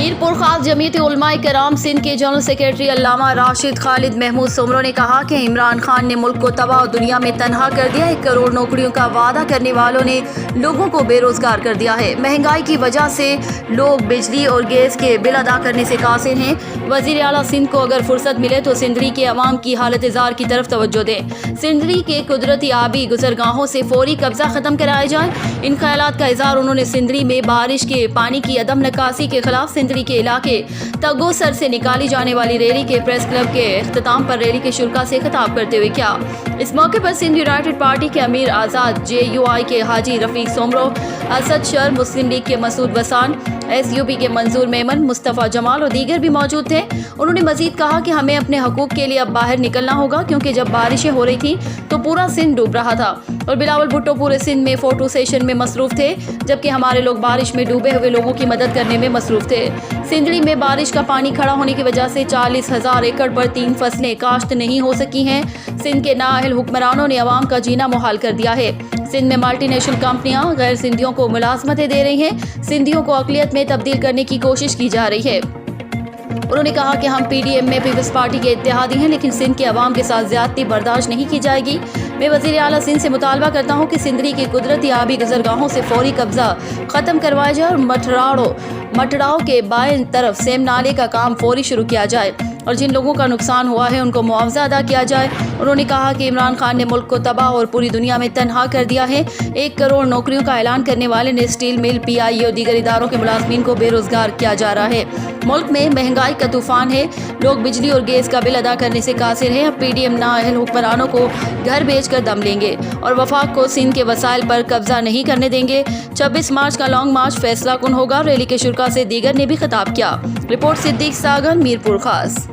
मीरपुर खास जमीयत उलमा कराम सिंध के जनरल सेक्रेटरी अल्लामा राशिद खालिद महमूद सुमरो ने कहा कि इमरान खान ने मुल्क को तबाह और दुनिया में तनहा कर दिया। 1 करोड़ नौकरियों का वादा करने वालों ने लोगों को बेरोजगार कर दिया है। महंगाई की वजह से लोग बिजली और गैस के बिल अदा करने से कासिर हैं। वजीर आला सिंध को अगर फुर्सत मिले तो सिंधरी के अवाम की हालत जार की तरफ तवज्जो दें। सिंधरी के कुदरती आबी गुजरगाहों से फौरी कब्जा खत्म कराया जाए। इन ख्यालात का इजहार उन्होंने सिंधरी में बारिश के पानी की अदम निकासी के खिलाफ सिंधरी के इलाके तगोसर से निकाली जाने वाली रैली के प्रेस क्लब के इख्तिताम पर रैली के शुरा से खिताब करते हुए किया। इस मौके पर सिंध यूनाइटेड पार्टी के अमीर आज़ाद, JUI के हाजी रफीक सोमरो, असद शर, मुस्लिम लीग के मसूद वसान, SUP के मंजूर मेमन, मुस्तफ़ा जमाल और दीगर भी मौजूद थे। उन्होंने मजीद कहा कि हमें अपने हकूक़ के लिए अब बाहर निकलना होगा, क्योंकि जब बारिशें हो रही थी तो पूरा सिंध डूब रहा था और बिलावल भुट्टो पूरे सिंध में फोटो सेशन में मसरूफ़ थे, जबकि हमारे लोग बारिश में डूबे हुए लोगों की मदद करने में मसरूफ़ थे। सिंधड़ी में बारिश का पानी खड़ा होने की वजह से 40,000 एकड़ पर 3 फसलें काश्त नहीं हो सकी हैं। सिंध के नाअहल हुक्मरानों ने अवाम का जीना मुहाल कर दिया है। सिंध में मल्टीनेशनल कंपनियां गैर सिंधियों को मुलाजमतें दे रही हैं। सिंधियों को अक़लियत में तब्दील करने की कोशिश की जा रही है। उन्होंने कहा कि हम PDM में पीपल्स पार्टी के इत्तेहादी हैं, लेकिन सिंध के अवाम के साथ ज्यादती बर्दाश्त नहीं की जाएगी। मैं वज़ीर आला सिंध से मुतालबा करता हूँ कि सिंधरी की कुदरती आबी गुजरगाहों से फौरी कब्जा ख़त्म करवाया जाए और मटड़ाओ के बाएं तरफ सेम नाले का काम फौरी शुरू किया जाए और जिन लोगों का नुकसान हुआ है उनको मुआवजा अदा किया जाए। उन्होंने कहा कि इमरान खान ने मुल्क को तबाह और पूरी दुनिया में तनहा कर दिया है। 1 करोड़ नौकरियों का ऐलान करने वाले ने स्टील मिल, PIE और दीगर इदारों के मुलाजमीन को बेरोजगार किया जा रहा है। मुल्क में महंगाई का तूफान है। लोग बिजली और गैस का बिल अदा करने से कासिर हैं। अब PDM नाअहल हुक्मरानों को घर बेचकर दम लेंगे और वफाक को सिंध के वसाइल पर कब्जा नहीं करने देंगे। 26 मार्च का लॉन्ग मार्च फैसला कुन होगा। रैली के शुरा से दीगर ने भी खिताब किया। रिपोर्ट सिद्दीक सागन, मीरपुर खास।